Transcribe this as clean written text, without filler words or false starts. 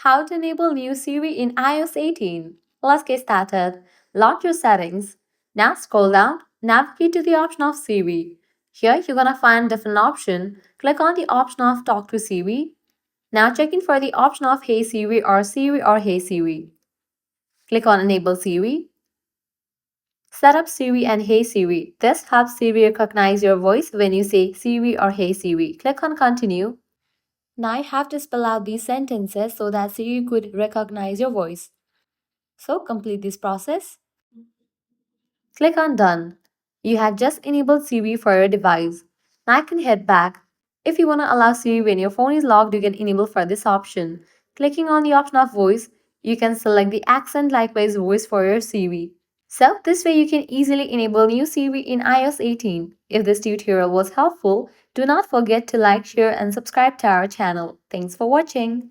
How to enable new Siri in iOS 18. Let's get started. Launch your settings. Now scroll down, navigate to the option of Siri. Here you're gonna find different option. Click on the option of Talk to Siri. Now check in for the option of Hey Siri or Hey Siri. Click on Enable Siri. Set up Siri and Hey Siri. This helps Siri recognize your voice when you say Siri or Hey Siri. Click on Continue. Now you have to spell out these sentences so that Siri could recognize your voice. So complete this process. Click on Done. You have just enabled Siri for your device. Now I can head back. If you want to allow Siri when your phone is locked, you can enable for this option. Clicking on the option of voice, you can select the accent likewise voice for your Siri. So this way you can easily enable new Siri in iOS 18. If this tutorial was helpful, do not forget to like, share and subscribe to our channel. Thanks for watching.